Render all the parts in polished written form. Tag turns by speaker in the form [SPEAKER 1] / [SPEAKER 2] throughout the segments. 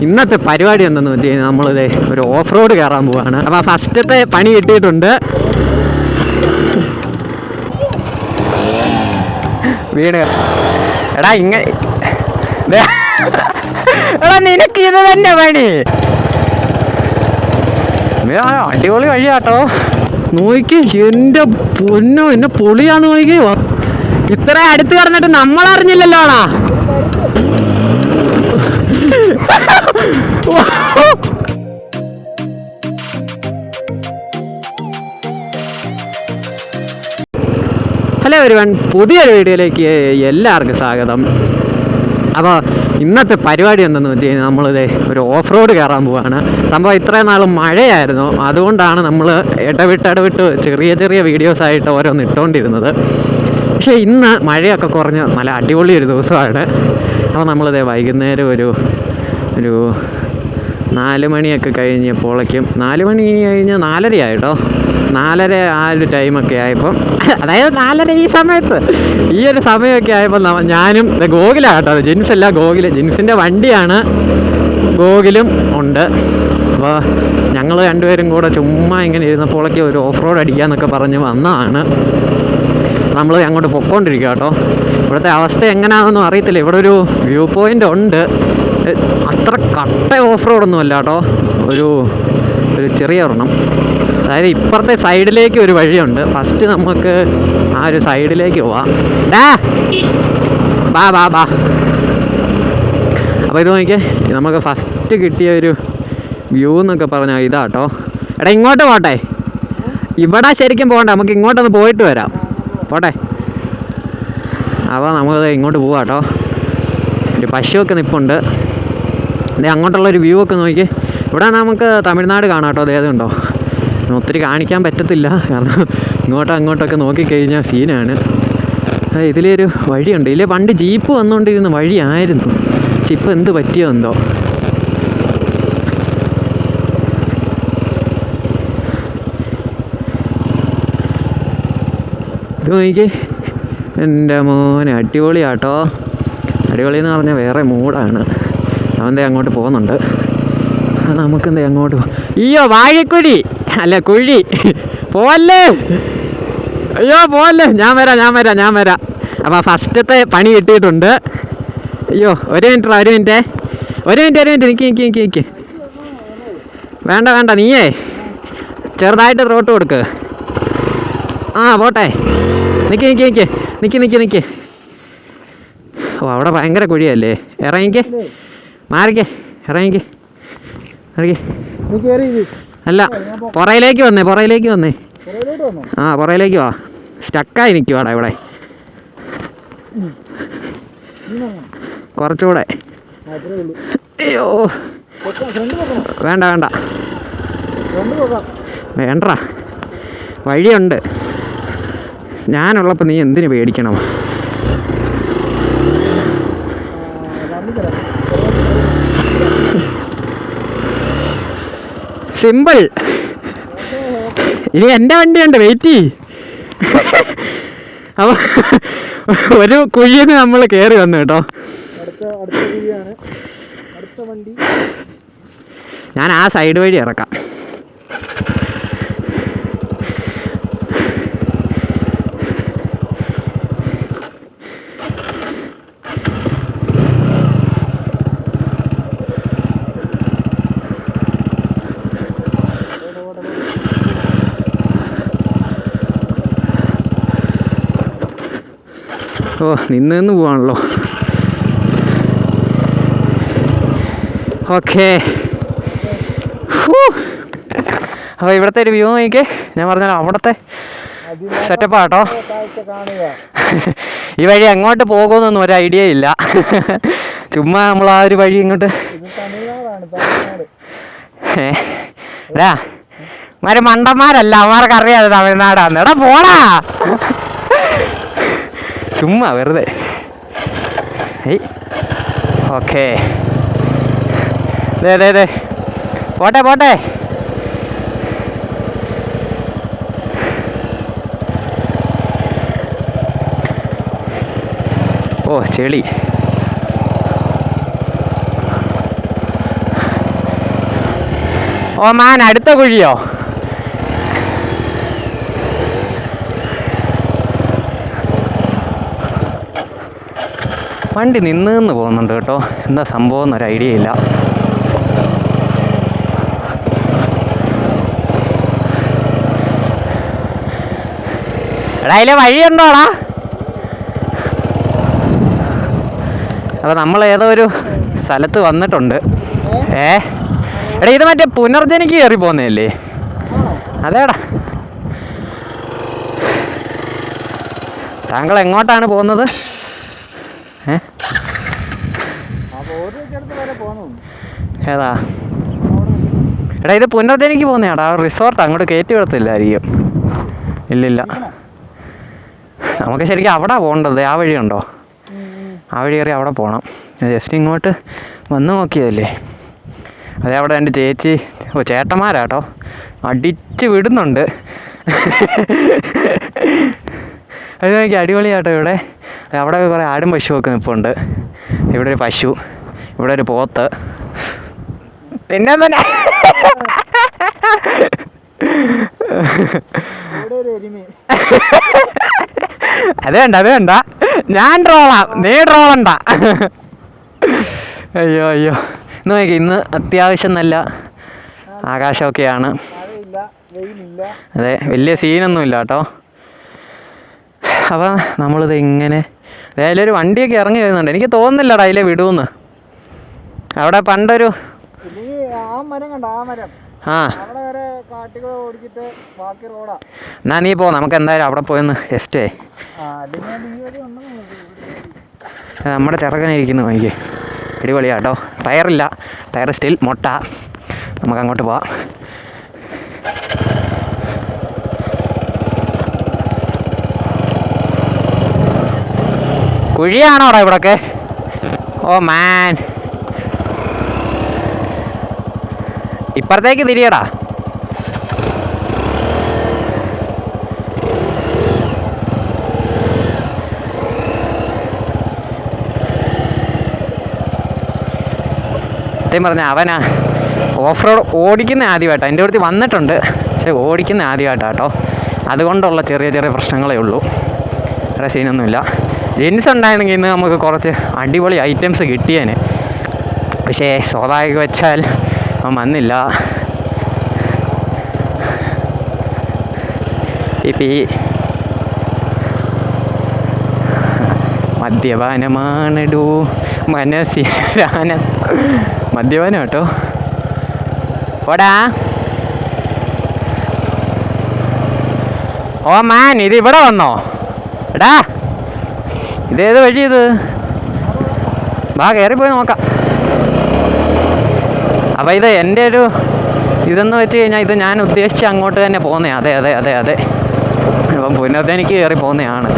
[SPEAKER 1] ഇന്നത്തെ പരിപാടി എന്തെന്ന് വെച്ച് കഴിഞ്ഞാൽ നമ്മളിത് ഒരു ഓഫ് റോഡ് കയറാൻ പോവാണ്. അപ്പോൾ ഫസ്റ്റത്തെ പണി കിട്ടിയിട്ടുണ്ട്. വീട് എടാ എടാ നിനക്ക് ഇത് തന്നെ പണി. അടിപൊളി വഴിയാട്ടോ. നോക്കി എൻ്റെ പൊന്നോ, എന്നെ പൊളിയാന്ന് നോക്കി. ഇത്ര അടുത്ത് പറഞ്ഞിട്ട് നമ്മളറിഞ്ഞില്ലല്ലോടാ. ഹലോ എവരിവൺ, പുതിയൊരു വീഡിയോയിലേക്ക് എല്ലാവർക്കും സ്വാഗതം. അപ്പോൾ ഇന്നത്തെ പരിപാടി എന്തെന്ന് വെച്ച് കഴിഞ്ഞാൽ നമ്മളിത് ഒരു ഓഫ് റോഡ് കയറാൻ പോവാണ്. സംഭവം ഇത്രയും നാളും മഴയായിരുന്നു, അതുകൊണ്ടാണ് നമ്മൾ ഇടവിട്ട് ചെറിയ ചെറിയ വീഡിയോസായിട്ട് ഓരോന്ന് ഇട്ടുകൊണ്ടിരുന്നത്. പക്ഷേ ഇന്ന് മഴയൊക്കെ കുറഞ്ഞ് നല്ല അടിപൊളി ഒരു ദിവസമാണ്. അപ്പോൾ നമ്മളിത് വൈകുന്നേരം ഒരു 4 മണിയൊക്കെ കഴിഞ്ഞപ്പോഴേക്കും 4 മണി കഴിഞ്ഞ് 4:30 ആയിട്ടോ. 4:30 ആ ഒരു ടൈമൊക്കെ ആയപ്പം, അതായത് 4:30 ഈ ഒരു സമയമൊക്കെ ആയപ്പോൾ ഞാനും ഗോകുലാണ് കേട്ടോ. ജിൻസല്ല, ജിൻസിൻ്റെ വണ്ടിയാണ്, ഗോകുലും ഉണ്ട്. അപ്പോൾ ഞങ്ങൾ രണ്ടുപേരും കൂടെ ചുമ്മാ ഇങ്ങനെ ഇരുന്നപ്പോഴേക്ക് ഒരു ഓഫ് റോഡ് അടിക്കാമെന്നൊക്കെ പറഞ്ഞ് വന്നതാണ്. നമ്മൾ അങ്ങോട്ട് പൊയ്ക്കൊണ്ടിരിക്കുക കേട്ടോ. ഇവിടുത്തെ അവസ്ഥ എങ്ങനെയാണെന്നൊന്നും അറിയത്തില്ല. ഇവിടെ ഒരു വ്യൂ പോയിൻ്റ് ഉണ്ട്. അത്ര കട്ട ഓഫ് റോഡൊന്നും അല്ല കേട്ടോ, ഒരു ചെറിയ ഒരെണ്ണം. അതായത് ഇപ്പുറത്തെ സൈഡിലേക്ക് ഒരു വഴിയുണ്ട്. ഫസ്റ്റ് നമുക്ക് ആ ഒരു സൈഡിലേക്ക് പോവാം. ബാ അപ്പോൾ ഇത് നോക്കിയേ, നമുക്ക് ഫസ്റ്റ് കിട്ടിയ ഒരു വ്യൂ എന്നൊക്കെ പറഞ്ഞാൽ ഇതാട്ടോ. എടാ ഇങ്ങോട്ട് പോട്ടെ, ഇവിടെ ശരിക്കും പോകണ്ട, നമുക്ക് ഇങ്ങോട്ടൊന്ന് പോയിട്ട് വരാം. പോട്ടെ. അപ്പോൾ നമ്മൾ ഇങ്ങോട്ട് പോവാം കേട്ടോ. ഒരു പശുവൊക്കെ നിൽപ്പുണ്ട്. അതേ അങ്ങോട്ടുള്ളൊരു വ്യൂ ഒക്കെ നോക്കി. ഇവിടെ നമുക്ക് തമിഴ്നാട് കാണാം കേട്ടോ. അതേതുണ്ടോ, ഒത്തിരി കാണിക്കാൻ പറ്റത്തില്ല, കാരണം അങ്ങോട്ടൊക്കെ നോക്കിക്കഴിഞ്ഞാൽ സീനാണ്. ഇതിലൊരു വഴിയുണ്ട്. ഇതിൽ പണ്ട് ജീപ്പ് വന്നുകൊണ്ടിരുന്ന വഴിയായിരുന്നു, പക്ഷെ ഇപ്പോൾ എന്ത് പറ്റിയോ എന്തോ. ഇത് നോക്കി എൻ്റെ മോനെ, അടിപൊളിയാട്ടോ. അടിപൊളി എന്ന് പറഞ്ഞാൽ വേറെ മൂടാണ്. അവൻ്റെ അങ്ങോട്ട് പോകുന്നുണ്ട്. നമുക്കെന്താ അങ്ങോട്ട് അയ്യോ വാഴക്കുഴി അല്ല കുഴി പോവല്ലേ, അയ്യോ പോവല്ലേ. ഞാൻ വരാം. അപ്പോൾ ഫസ്റ്റത്തെ പണി കിട്ടിയിട്ടുണ്ട്. അയ്യോ ഒരു മിനിറ്റ് നിൽക്ക്. വേണ്ട നീയേ ചെറുതായിട്ട് ത്രോട്ട് കൊടുക്ക്. ആ പോട്ടെ, നിൽക്ക്. ഓ അവിടെ ഭയങ്കര കുഴിയല്ലേ. മാറിക്കേ ഇറങ്ങിക്കേ. അല്ല പുറയിലേക്ക് വന്നേ. ആ പുറയിലേക്ക് വാ. സ്റ്റക്കായി നിൽക്കുവാടാ ഇവിടെ. കുറച്ചുകൂടെ. അയ്യോ വേണ്ട വഴിയുണ്ട്. ഞാനുള്ളപ്പോൾ നീ എന്തിനു പേടിക്കണം? സിമ്പിൾ. ഇനി എൻ്റെ വണ്ടിയുണ്ട്, വെയിറ്റ് ചെയ്യ്. അപ്പോൾ ഒരു കുഴിയിൽ നിന്ന് നമ്മൾ കയറി വന്നു കേട്ടോ. ഞാൻ ആ സൈഡ് വഴി ഇറക്കാം. ഓ നിന്ന് പോവാണല്ലോ. ഓക്കെ. അപ്പോൾ ഇവിടുത്തെ ഒരു വ്യൂ നോക്കിക്കേ. ഞാൻ പറഞ്ഞാൽ അവിടുത്തെ സെറ്റപ്പാട്ടോ. ഈ വഴി എങ്ങോട്ട് പോകുമെന്നൊന്നും ഒരു ഐഡിയ ഇല്ല. ചുമ്മാ നമ്മൾ ആ ഒരു വഴി ഇങ്ങോട്ട്. മണ്ടന്മാരല്ല, അവന്മാർക്ക് അറിയാതെ തമിഴ്നാടാന്ന്. എടാ പോടാ, ചുമ്മാ വെറുതെ. ഓക്കെ പോട്ടെ. ഓ ചെളി. ഓ മാൻ, അടുത്ത കുഴിയോ? വണ്ടി നിന്ന് പോകുന്നുണ്ട് കേട്ടോ. എന്താ സംഭവം എന്നൊരു ഐഡിയ ഇല്ല. എടാ അതിലെ വഴിയുണ്ടോടാ? അപ്പോൾ നമ്മൾ ഏതോ ഒരു സ്ഥലത്ത് വന്നിട്ടുണ്ട്. എടാ ഇത് മറ്റേ പുനർജനിക്ക് കയറി പോകുന്നതല്ലേ? അതേടാ. താങ്കൾ എങ്ങോട്ടാണ് പോകുന്നത്? ഏതാ? എടാ ഇത് പുനർജനിക്ക് പോകുന്നതാടാ. റിസോർട്ട് അങ്ങോട്ട് കയറ്റി വിടത്തില്ലായിരിക്കും. ഇല്ലില്ല, നമുക്ക് ശരിക്കും അവിടെ പോകേണ്ടത്. ആ വഴിയുണ്ടോ? ആ വഴി കയറി അവിടെ പോകണം. ജസ്റ്റ് ഇങ്ങോട്ട് വന്ന് നോക്കിയതല്ലേ. അതേ അവിടെ എൻ്റെ ചേച്ചി ചേട്ടന്മാരാട്ടോ അടിച്ച് വിടുന്നുണ്ട്. അത് നോക്കി അടിപൊളിയാട്ടോ. ഇവിടെ അവിടെ കുറേ ആടും പശുവൊക്കെ നിൽപ്പുണ്ട്. ഇവിടെ ഒരു പശു, ഇവിടെ ഒരു പോത്ത്. പിന്നെ തന്നെ അത് വേണ്ട, ഞാൻ ട്രോളാം, നീ ട്രോളണ്ട. അയ്യോ ഇന്ന് നോക്കി, ഇന്ന് അത്യാവശ്യം നല്ല ആകാശമൊക്കെയാണ്. അതെ, വലിയ സീനൊന്നുമില്ല കേട്ടോ. അപ്പം നമ്മളിത് ഇങ്ങനെ അതിലൊരു വണ്ടിയൊക്കെ ഇറങ്ങി വരുന്നുണ്ട്. എനിക്ക് തോന്നുന്നില്ലടാ അതിലെ വിടുമെന്ന്. അവിടെ പണ്ടൊരു എന്നാ നീ പോ, നമുക്ക് എന്തായാലും അവിടെ പോയെന്ന് ജസ്റ്റേ. നമ്മുടെ ചെറുക്കനിരിക്കുന്നു എനിക്ക്. അടിപൊളിയാട്ടോ. ടയറില്ല, ടയർ സ്റ്റിൽ മൊട്ട. നമുക്ക് അങ്ങോട്ട് പോവാം. കുഴിയാണോടാ ഇവിടൊക്കെ? ഓ മാൻ, ഇപ്പുറത്തേക്ക് തിരിയടാ. സത്യം പറഞ്ഞാൽ അവനാ ഓഫ് റോഡ് ഓടിക്കുന്ന ആദ്യമായിട്ടാണ്. എൻ്റെ അടുത്ത് വന്നിട്ടുണ്ട്, പക്ഷേ ഓടിക്കുന്ന ആദ്യമായിട്ടാട്ടോ. അതുകൊണ്ടുള്ള ചെറിയ ചെറിയ പ്രശ്നങ്ങളേ ഉള്ളൂ. വേറെ സീനൊന്നുമില്ല. ജീൻസ് ഉണ്ടായിരുന്നെങ്കിൽ ഇന്ന് നമുക്ക് കുറച്ച് അടിപൊളി ഐറ്റംസ് കിട്ടിയേനെ. പക്ഷേ സ്വാഭാവിക വെച്ചാൽ അവൻ വന്നില്ല. ഇപ്പം ഈ മദ്യപാനമാണടൂ മനസ്സിരാന, മദ്യപാനം കേട്ടോ. ഓടാ ഓ മാൻ, ഇത് ഇവിടെ വന്നോ? എടാ ഇതേത് വഴി ഇത്? വാ കയറിപ്പോയി നോക്കാം. അപ്പം ഇത് എൻ്റെ ഒരു ഇതെന്ന് വെച്ച് കഴിഞ്ഞാൽ ഇത് ഞാൻ ഉദ്ദേശിച്ച് അങ്ങോട്ട് തന്നെ പോകുന്നേ. അതെ അപ്പം പുനർജനിക്ക് കയറി പോകുന്നതാണ്.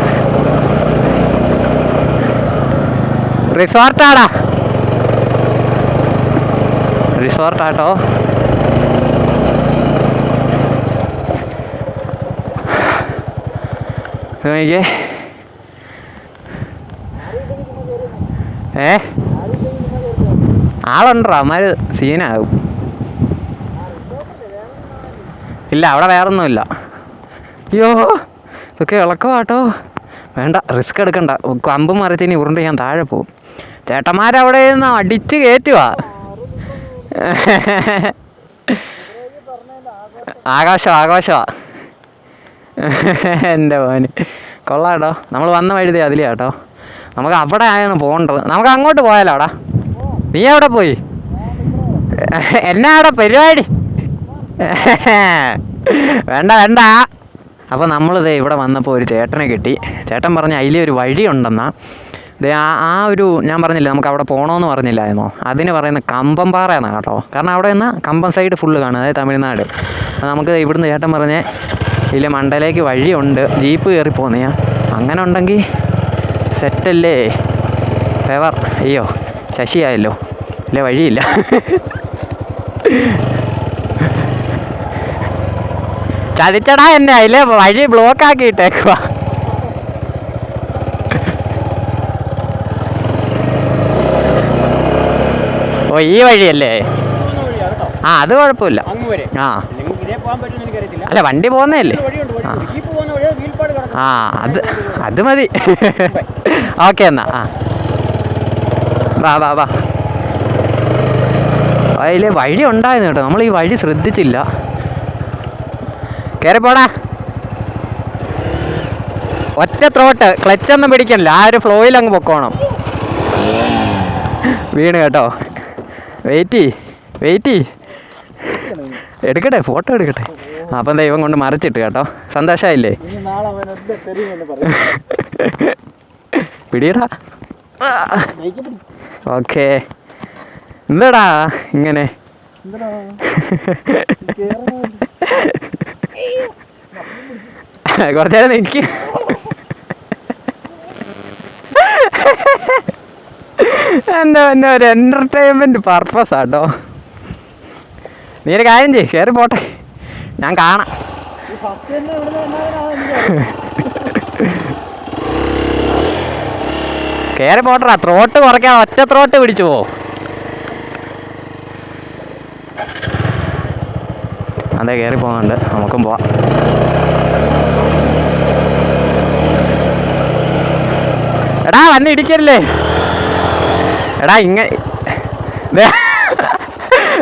[SPEAKER 1] റിസോർട്ടാട്ടോ. നോക്കിയേ, ആളുണ്ടോ? അവന്മാര് സീനാകും. ഇല്ല, അവിടെ വേറൊന്നുമില്ല. അയ്യോ ഇതൊക്കെ ഇളക്കമാട്ടോ. വേണ്ട, റിസ്ക് എടുക്കണ്ട. കമ്പ് മറിച്ചിനി ഉരുണ്ട് ഞാൻ താഴെ പോവും. ചേട്ടന്മാരവിടെ നിന്ന് അടിച്ച് കയറ്റുവാ. ആകാശമാ എൻ്റെ മോന്. കൊള്ളാട്ടോ, നമ്മൾ വന്ന വഴുതി അതിലെയാ കേട്ടോ. നമുക്ക് അവിടെ ആയാണ് പോകേണ്ടത്. നമുക്ക് അങ്ങോട്ട് പോയാലോടാ. നീ എവിടെ പോയി? എന്നാ അവിടെ പരിപാടി? വേണ്ട. അപ്പോൾ നമ്മളിത് ഇവിടെ വന്നപ്പോൾ ഒരു ചേട്ടനെ കിട്ടി. ചേട്ടൻ പറഞ്ഞ അതിലെ ഒരു വഴിയുണ്ടെന്നാ. ആ ഒരു ഞാൻ പറഞ്ഞില്ലേ നമുക്ക് അവിടെ പോകണമെന്ന് പറഞ്ഞില്ലായിരുന്നോ, അതിന് പറയുന്നത് കമ്പം പാറ എന്നാണ് കേട്ടോ. കാരണം അവിടെ നിന്ന് കമ്പം സൈഡ് ഫുള്ള് കാണും, അതായത് തമിഴ്നാട്. അപ്പോൾ നമുക്ക് ഇവിടുന്ന് ചേട്ടൻ പറഞ്ഞേ ഇതിൽ മണ്ടയിലേക്ക് വഴിയുണ്ട്, ജീപ്പ് കയറി പോകുന്നയാ. അങ്ങനെ ഉണ്ടെങ്കിൽ സെറ്റല്ലേ? ഫേവർ. അയ്യോ ശശിയായല്ലോ, ഇല്ല വഴിയില്ല. ചതിച്ചടാ എന്നെ, അതിലെ വഴി ബ്ലോക്കാക്കിയിട്ടേക്കുവാ. ഓ ഈ വഴിയല്ലേ? ആ അത് കുഴപ്പമില്ല. ആ അല്ല വണ്ടി പോകുന്നതല്ലേ. ആ അത് മതി. ഓക്കെ എന്നാ. ആ വാ വാ വാ. അതിൽ വഴി ഉണ്ടായിരുന്നു കേട്ടോ, നമ്മൾ ഈ വഴി ശ്രദ്ധിച്ചില്ല. കയറിപ്പോടാ. ഒറ്റ ത്രോട്ട്, ക്ലച്ചൊന്നും പിടിക്കണില്ല, ആ ഒരു ഫ്ലോയിൽ അങ്ങ് പൊക്കോണം. വീണ് കേട്ടോ. വെയിറ്റ് എടുക്കട്ടെ, ഫോട്ടോ എടുക്കട്ടെ. അപ്പം ദൈവം കൊണ്ട് മറിച്ചിട്ട് കേട്ടോ. സന്തോഷമായില്ലേ? പിടിയടാ. ഓക്കെ. എന്താടാ ഇങ്ങനെ? കുറച്ചേരം നിൽക്കും. എൻ്റെ ഒരു എൻ്റർടൈൻമെൻറ്റ് പർപ്പസാട്ടോ. നീ ഒരു കാര്യം ചെയ്യ്, കയറി പോട്ടെ, ഞാൻ കാണാം. കയറി പോട്ടറാ. ത്രോട്ട് കുറയ്ക്കാൻ ഒറ്റ ത്രോട്ട് പിടിച്ചു പോ. അതെ കയറി പോകുന്നുണ്ട്, നമുക്കും പോവാം. എടാ വന്ന് ഇടിക്കല്ലേ എടാ.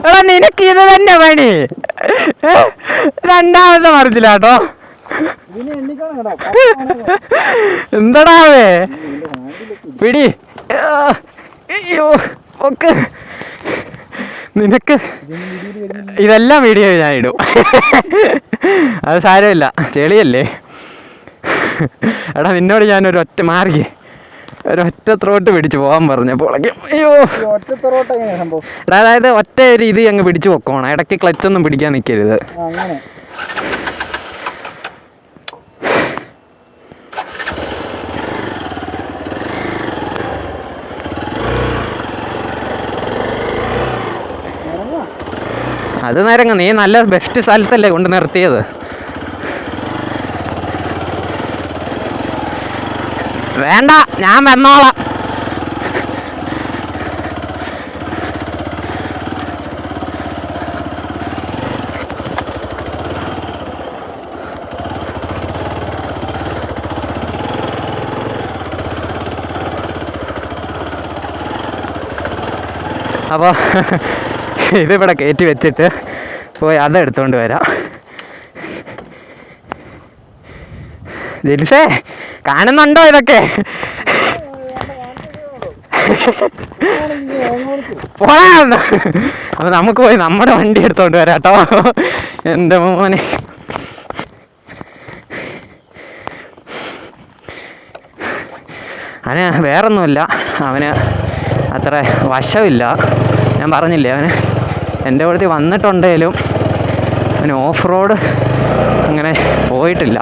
[SPEAKER 1] എടാ നിനക്ക് ഇത് തന്നെ പണി. രണ്ടാമത്തെ മറിച്ചില്ല കേട്ടോ. എന്താടാവേ പിടി. അയ്യോ ഓക്കെ. നിനക്ക് ഇതെല്ലാം വീഡിയോ ഞാൻ ഇടും. അത് സാരമില്ല, ചെളിയല്ലേ. എടാ നിന്നോട് ഞാനൊരു ഒറ്റ ഒരൊറ്റ ത്രോട്ട് പിടിച്ച് പോകാൻ പറഞ്ഞപ്പോൾ അയ്യോ. എടാ അതായത് ഒറ്റ ഒരു ഇത് അങ്ങ് പിടിച്ച് പൊക്കോണം, ഇടയ്ക്ക് ക്ലച്ചൊന്നും പിടിക്കാൻ നിൽക്കരുത്. അത് നേരങ്ങ, നീ നല്ല ബെസ്റ്റ് സ്ഥലത്തല്ലേ കൊണ്ട് നിർത്തിയത്. വേണ്ട ഞാൻ വന്നോളാം. അപ്പോൾ ഇതിവിടെ കയറ്റി വെച്ചിട്ട് പോയി അതെടുത്തോണ്ട് വരാം. ജെലിസേ കാണുന്നുണ്ടോ ഇതൊക്കെ? പോടാ. അപ്പോൾ നമുക്ക് പോയി നമ്മുടെ വണ്ടി എടുത്തോണ്ട് വരാം കേട്ടോ. എൻ്റെ മോനെ അവന് വേറൊന്നുമില്ല, അവന് അത്ര വശമില്ല. ഞാൻ പറഞ്ഞില്ലേ, അവന് എൻ്റെ കൂടത്തിൽ വന്നിട്ടുണ്ടെങ്കിലും അവന് ഓഫ് റോഡ് അങ്ങനെ പോയിട്ടില്ല.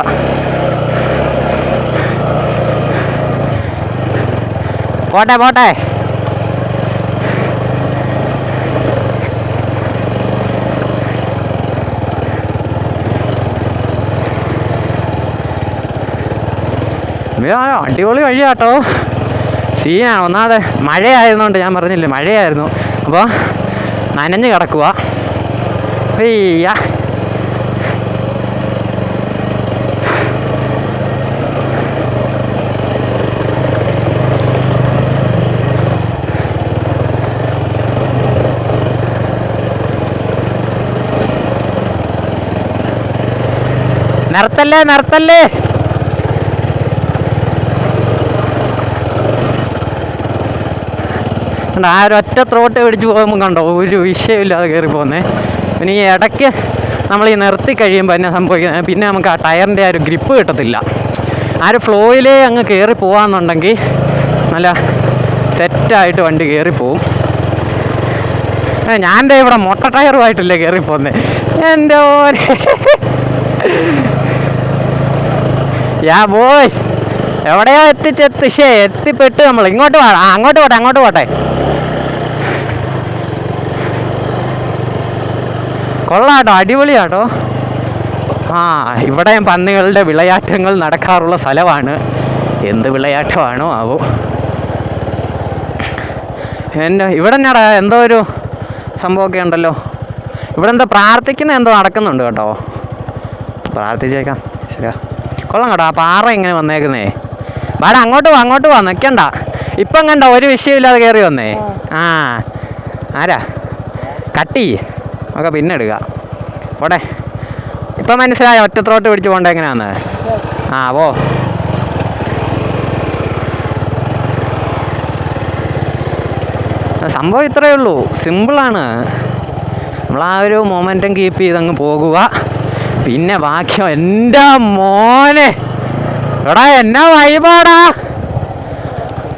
[SPEAKER 1] പോട്ടെ പോട്ടെ. അടിപൊളി വഴിയാട്ടോ. സീനാണ്. ഒന്നാമത് മഴയായിരുന്നുകൊണ്ട്, ഞാൻ പറഞ്ഞില്ലേ മഴയായിരുന്നു, അപ്പോൾ നനഞ്ഞ് കിടക്കുക. അയ്യ നിർത്തല്ലേ. ആ ഒരു ഒറ്റ ത്രോട്ട് പിടിച്ച് പോകുമ്പോൾ കണ്ടോ ഒരു വിഷയമില്ലാതെ കയറി പോകുന്നേ. പിന്നെ ഈ ഇടയ്ക്ക് നമ്മൾ ഈ നിർത്തി കഴിയുമ്പോൾ എന്നെ സംഭവിക്കുന്നത്, പിന്നെ നമുക്ക് ആ ടയറിൻ്റെ ആ ഒരു ഗ്രിപ്പ് കിട്ടത്തില്ല. ആ ഒരു ഫ്ലോയിലേ അങ്ങ് കയറി പോകാമെന്നുണ്ടെങ്കിൽ നല്ല സെറ്റായിട്ട് വണ്ടി കയറി പോവും. ഞാൻ ദേ ഇവിടെ മൊട്ട ടയറുമായിട്ടല്ലേ കയറി പോകുന്നത്. എൻ്റെ ഓനെ പോയി എവിടെയോ എത്തിപ്പെട്ട് നമ്മൾ ഇങ്ങോട്ട് അങ്ങോട്ട് പോട്ടെ. കൊള്ളാട്ടോ, അടിപൊളിയാട്ടോ. ഇവിടെ പന്നികളുടെ വിളയാട്ടങ്ങൾ നടക്കാറുള്ള സ്ഥലമാണ്. എന്ത് വിളയാട്ടമാണോ ആവോ. ഇവിടെ എന്നാടാ എന്തോ ഒരു സംഭവമൊക്കെ ഉണ്ടല്ലോ. ഇവിടെ എന്താ പ്രാർത്ഥിക്കുന്ന എന്തോ നടക്കുന്നുണ്ട് കേട്ടോ. പ്രാർത്ഥിച്ചേക്കാം. ശരിയാ, കൊള്ളാം കേട്ടോ. ആ പാറ ഇങ്ങനെ വന്നേക്കുന്നേ. വാടാ, അങ്ങോട്ട് വാ നിൽക്കണ്ട. ഇപ്പം കണ്ട ഒരു വിഷയമില്ലാതെ കയറി വന്നേ. ആ ആരാ കട്ടി ഒക്കെ പിന്നെ എടുക്കുക. പോട്ടെ. ഇപ്പം മനസ്സിലായോ ഒറ്റത്രോട്ട് പിടിച്ച് പോകണ്ട എങ്ങനെയാന്ന്? ആ പോ. സംഭവം ഇത്രയേ ഉള്ളൂ, സിമ്പിളാണ്. നമ്മളാ ഒരു മൊമെൻറ്റം കീപ്പ് ചെയ്തങ്ങ് പോകുക. പിന്നെ ബാക്കിയോ എൻ്റെ മോനെ എടാ എന്നാ വൈബാടാ.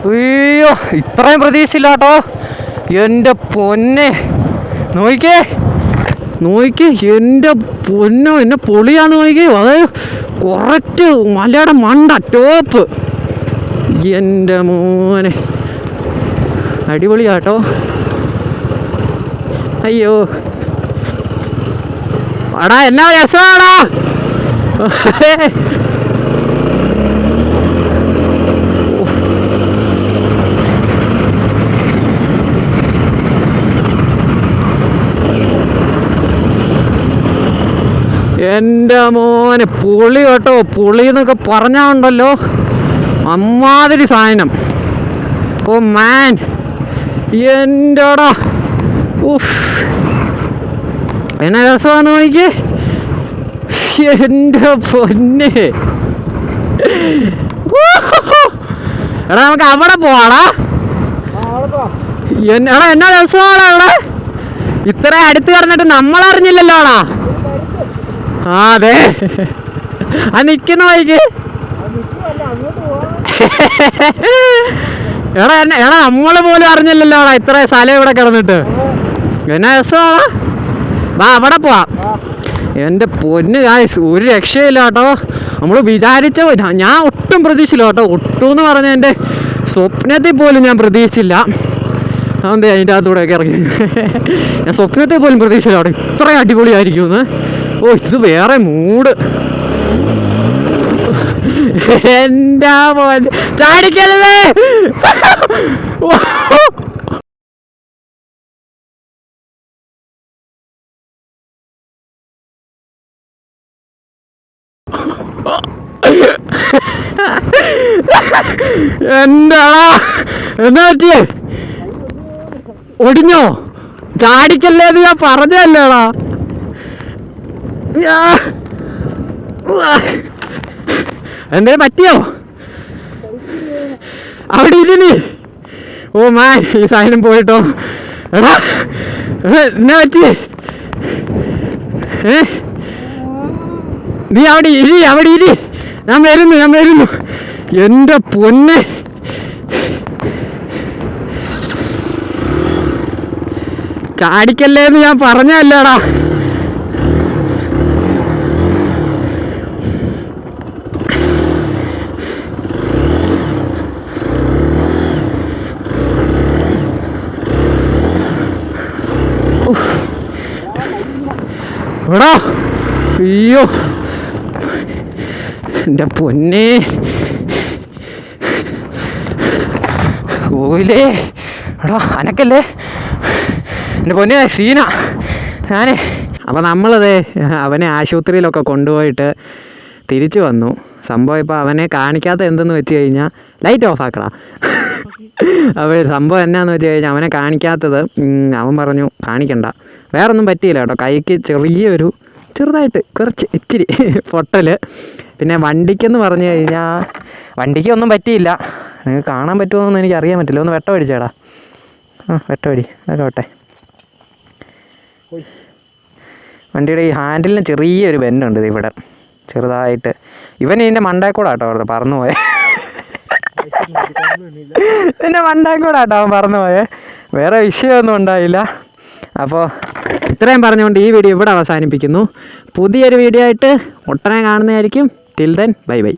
[SPEAKER 1] അയ്യോ, ഇത്രയും പ്രതീക്ഷയില്ല കേട്ടോ. എൻ്റെ പൊന്നെ നോക്കിക്കേ എൻ്റെ പൊന്നോ, എന്നെ പൊളിയാന്ന് നോക്കിക്കേ. അതായത് കുറച്ച് മലയുടെ മണ്ട ടോപ്പ്. എൻ്റെ മോനെ അടിപൊളിയാട്ടോ. അയ്യോ എടാ എന്നാ രസമാടാ. എൻ്റെ മോനെ പുളി കേട്ടോ. പുളി എന്നൊക്കെ പറഞ്ഞാണ്ടല്ലോ അമ്മാതിരി സാധനം. ഓ മാൻ, എൻ്റെടാ എന്നാ രസമാണ് നോക്കിക്കേ. എൻ്റെ പൊന്നെ എടാ നമുക്ക് അവിടെ പോവാടാ. എടാ എന്നാ രസമാടാ അവിടെ. ഇത്ര അടുത്ത് കിടന്നിട്ട് നമ്മളറിഞ്ഞില്ലല്ലോടാ. ആ അതെ, ആ നിക്കുന്ന വഴിക്ക്. എടാ നമ്മള് പോലും അറിഞ്ഞില്ലല്ലോടാ ഇത്ര സ്ഥലം ഇവിടെ കിടന്നിട്ട്. എന്നാ രസമാടാ. വാ അവിടെ പോവാം. എൻ്റെ പൊന്ന് ഗായ്സ്, ഒരു രക്ഷയില്ല കേട്ടോ. നമ്മൾ വിചാരിച്ച ഞാൻ ഒട്ടും പ്രതീക്ഷിച്ചില്ല കേട്ടോ. ഒട്ടും എന്ന് പറഞ്ഞാൽ എൻ്റെ സ്വപ്നത്തിൽ പോലും ഞാൻ പ്രതീക്ഷിച്ചില്ല. അതെന്താ അതിൻ്റെ അകത്തൂടെയൊക്കെ ഇറങ്ങി. ഞാൻ സ്വപ്നത്തിൽ പോലും പ്രതീക്ഷിച്ചില്ല കേട്ടോ ഇത്ര അടിപൊളിയായിരിക്കുമെന്ന്. ഓ ഇത് വേറെ മൂഡ്. എന്താ പോലെ ചാടിക്കല്ലേ. എന്താടാ എന്നാ പറ്റിയേ? ഒടിഞ്ഞോ? ചാടിക്കല്ലേ എന്ന് ഞാൻ പറഞ്ഞല്ലേടാ. എന്തേലും പറ്റിയോ? അവിടെ ഇരുന്ന്. ഓ മാൻ, ഈ സാധനം പോയിട്ടോ. എടാ എന്നാ പറ്റിയേ? നീ അവിടെ ഇരി. ഞാൻ വരുന്നു. എൻ്റെ പൊന്നെ ചാടിക്കല്ലേന്ന് ഞാൻ പറഞ്ഞല്ലേടാ. എടാ അയ്യോ എൻ്റെ പൊന്നെ ഓയിലേ. എടാ അനക്കല്ലേ എൻ്റെ പൊന്നെ സീന ഞാനേ. അപ്പോൾ നമ്മളത് അവനെ ആശുപത്രിയിലൊക്കെ കൊണ്ടുപോയിട്ട് തിരിച്ചു വന്നു. സംഭവം ഇപ്പോൾ അവനെ കാണിക്കാത്ത എന്തെന്ന് വെച്ച് കഴിഞ്ഞാൽ ലൈറ്റ് ഓഫ് ആക്കടാ. അപ്പോൾ സംഭവം എന്നാന്ന് വെച്ച് കഴിഞ്ഞാൽ അവനെ കാണിക്കാത്തത് അവൻ പറഞ്ഞു കാണിക്കണ്ട. വേറൊന്നും പറ്റിയില്ല കേട്ടോ. കൈക്ക് ചെറുതായിട്ട് കുറച്ച് ഇച്ചിരി പൊട്ടൽ. പിന്നെ വണ്ടിക്കെന്ന് പറഞ്ഞു കഴിഞ്ഞാൽ വണ്ടിക്കൊന്നും പറ്റിയില്ല. നിങ്ങൾക്ക് കാണാൻ പറ്റുമോയെന്ന് എനിക്ക് അറിയാൻ പറ്റില്ല. ഒന്ന് വെട്ടം അടിച്ചേടാ. വെട്ടം അടി അതൊട്ടെ. വണ്ടിയുടെ ഈ ഹാൻഡിലിന് ചെറിയൊരു ബെൻഡുണ്ട് ഇവിടെ ചെറുതായിട്ട്. ഇവൻ ഇതിൻ്റെ മണ്ടേക്കൂടെ കേട്ടോ അവിടെ പറന്നു പോയെ. ഇതിൻ്റെ മണ്ടേക്കൂടെ കേട്ടോ അവൻ പറന്നു പോയെ. വേറെ വിഷയമൊന്നും ഉണ്ടായില്ല. അപ്പോൾ ഇത്രയും പറഞ്ഞുകൊണ്ട് ഈ വീഡിയോ ഇവിടെ അവസാനിപ്പിക്കുന്നു. പുതിയൊരു വീഡിയോ ആയിട്ട് ഉടനെ കാണുന്നതായിരിക്കും. Till then bye by.